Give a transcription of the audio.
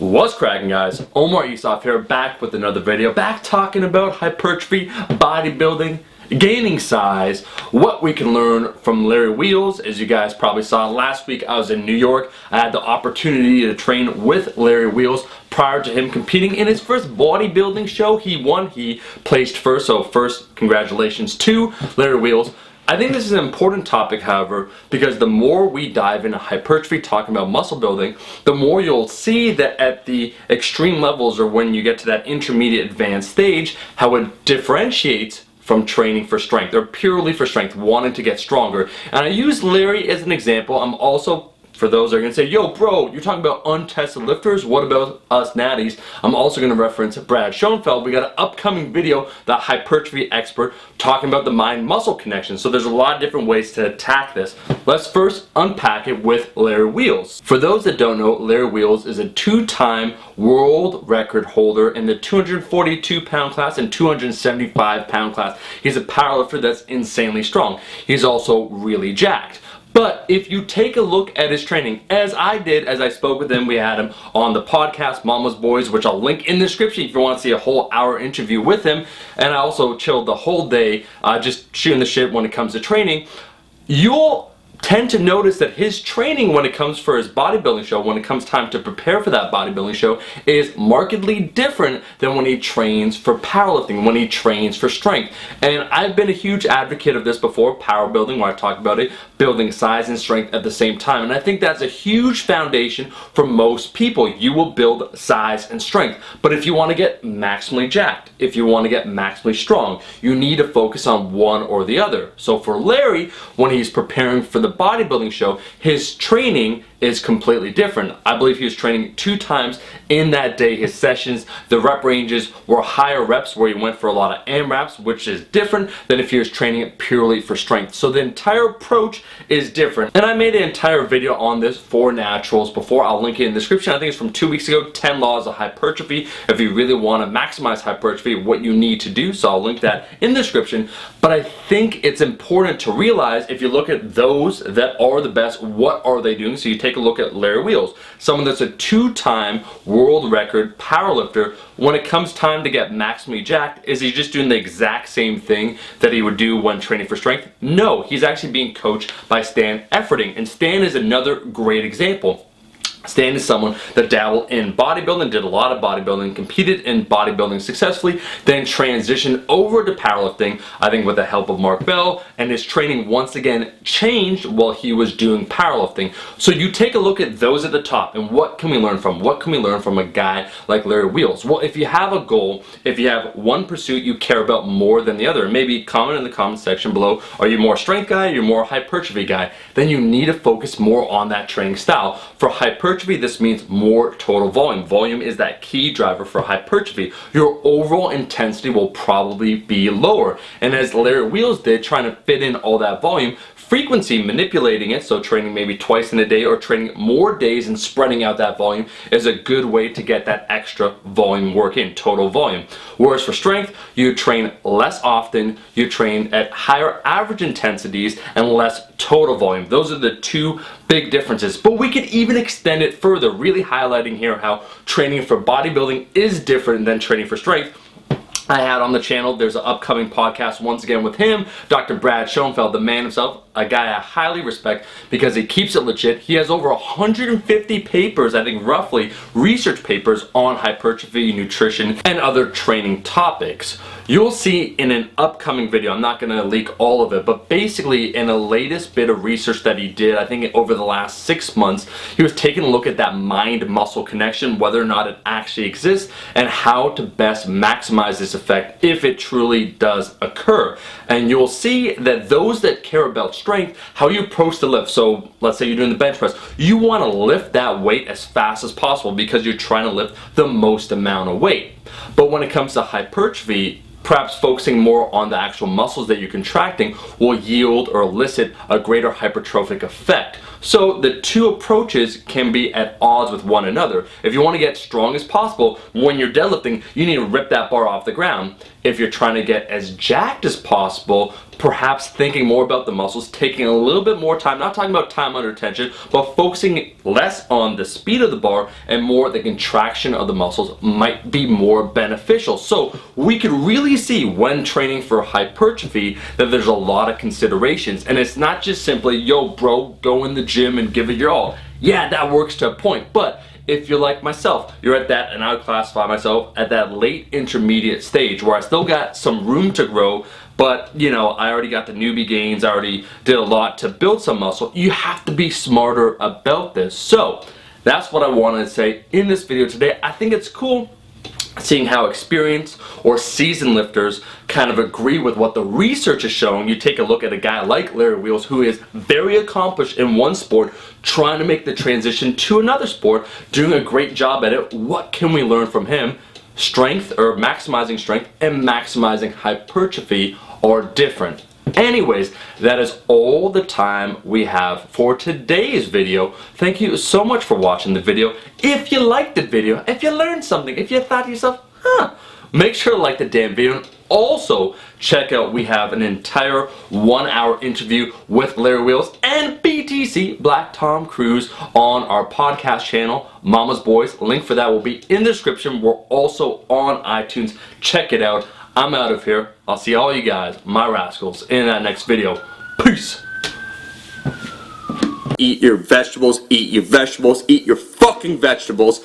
What's cracking, guys? Omar Isaf here, back with another video, back talking about hypertrophy, bodybuilding, gaining size, what we can learn from Larry Wheels. As you guys probably saw last week, I was in New York. I had the opportunity to train with Larry Wheels prior to him competing in his first bodybuilding show. He won, he placed first, so first congratulations to Larry Wheels. I think this is an important topic, however, because the more we dive into hypertrophy, talking about muscle building, the more you'll see that at the extreme levels, or when you get to that intermediate advanced stage, how it differentiates from training for strength, or purely for strength, wanting to get stronger. And I use Larry as an example. I'm also, for those that are going to say, yo bro, you're talking about untested lifters, what about us natties? I'm also going to reference Brad Schoenfeld. We got an upcoming video, the hypertrophy expert, talking about the mind-muscle connection. So there's a lot of different ways to attack this. Let's first unpack it with Larry Wheels. For those that don't know, Larry Wheels is a two-time world record holder in the 242-pound class and 275-pound class. He's a powerlifter that's insanely strong. He's also really jacked. But if you take a look at his training, as I did, as I spoke with him, we had him on the podcast Mama's Boys, which I'll link in the description if you want to see a whole hour interview with him. And I also chilled the whole day just shooting the shit when it comes to training. You'll tend to notice that his training when it comes for his bodybuilding show, when it comes time to prepare for that bodybuilding show, is markedly different than when he trains for powerlifting, when he trains for strength. And I've been a huge advocate of this before, power building, where I talked about it, building size and strength at the same time. And I think that's a huge foundation for most people. You will build size and strength. But if you want to get maximally jacked, if you want to get maximally strong, you need to focus on one or the other. So for Larry, when he's preparing for the bodybuilding show, his training is completely different. I believe he was training 2 times in that day. His sessions, the rep ranges were higher reps, where he went for a lot of AMRAPs, which is different than if he was training it purely for strength. So the entire approach is different. And I made an entire video on this for naturals before. I'll link it in the description. I think it's from 2 weeks ago, 10 laws of hypertrophy. If you really want to maximize hypertrophy, what you need to do. So I'll link that in the description. But I think it's important to realize, if you look at those that are the best, what are they doing? So you take a look at Larry Wheels, someone that's a 2-time world record powerlifter. When it comes time to get maximally jacked, is he just doing the exact same thing that he would do when training for strength? No, he's actually being coached by Stan Efferding, and Stan is another great example. Stan is someone that dabbled in bodybuilding, did a lot of bodybuilding, competed in bodybuilding successfully, then transitioned over to powerlifting, I think with the help of Mark Bell, and his training once again changed while he was doing powerlifting. So you take a look at those at the top, and what can we learn from? What can we learn from a guy like Larry Wheels? Well, if you have a goal, if you have one pursuit you care about more than the other, maybe comment in the comment section below, are you more strength guy, you're more hypertrophy guy? Then you need to focus more on that training style. For hypertrophy, this means more total volume. Volume is that key driver for hypertrophy. Your overall intensity will probably be lower. And as Larry Wheels did, trying to fit in all that volume, frequency, manipulating it, so training maybe twice in a day or training more days and spreading out that volume, is a good way to get that extra volume work in, total volume. Whereas for strength, you train less often, you train at higher average intensities and less total volume. Those are the two big differences. But we could even extend it further, really highlighting here how training for bodybuilding is different than training for strength. I had on the channel, there's an upcoming podcast once again with him, Dr. Brad Schoenfeld, the man himself, a guy I highly respect because he keeps it legit. He has over 150 papers, I think roughly, research papers on hypertrophy, nutrition, and other training topics. You'll see in an upcoming video, I'm not going to leak all of it, but basically in a latest bit of research that he did, I think over the last 6 months, he was taking a look at that mind-muscle connection, whether or not it actually exists, and how to best maximize this effect if it truly does occur. And you'll see that those that care about strength, how you approach the lift. So let's say you're doing the bench press, you want to lift that weight as fast as possible because you're trying to lift the most amount of weight. But when it comes to hypertrophy, perhaps focusing more on the actual muscles that you're contracting will yield or elicit a greater hypertrophic effect. So the two approaches can be at odds with one another. If you want to get strong as possible, when you're deadlifting, you need to rip that bar off the ground. If you're trying to get as jacked as possible, perhaps thinking more about the muscles, taking a little bit more time, not talking about time under tension, but focusing less on the speed of the bar and more the contraction of the muscles might be more beneficial. So we could really see when training for hypertrophy that there's a lot of considerations, and it's not just simply, yo bro, go in the gym and give it your all. Yeah, that works to a point, but if you're like myself, you're at that, and I would classify myself at that late intermediate stage where I still got some room to grow, but you know, I already got the newbie gains, I already did a lot to build some muscle. You have to be smarter about this. So that's what I wanted to say in this video today. I think it's cool seeing how experienced or seasoned lifters kind of agree with what the research is showing. You take a look at a guy like Larry Wheels, who is very accomplished in one sport, trying to make the transition to another sport, doing a great job at it. What can we learn from him? Strength, or maximizing strength, and maximizing hypertrophy are different. Anyways, that is all the time we have for today's video. Thank you so much for watching the video. If you liked the video, if you learned something, if you thought to yourself, make sure to like the damn video. And also check out, we have an entire 1 hour interview with Larry Wheels and BTC, Black Tom Cruise, on our podcast channel, Mama's Boys. Link for that will be in the description. We're also on iTunes. Check it out. I'm out of here. I'll see all you guys, my rascals, in that next video. Peace. Eat your vegetables, eat your vegetables, eat your fucking vegetables.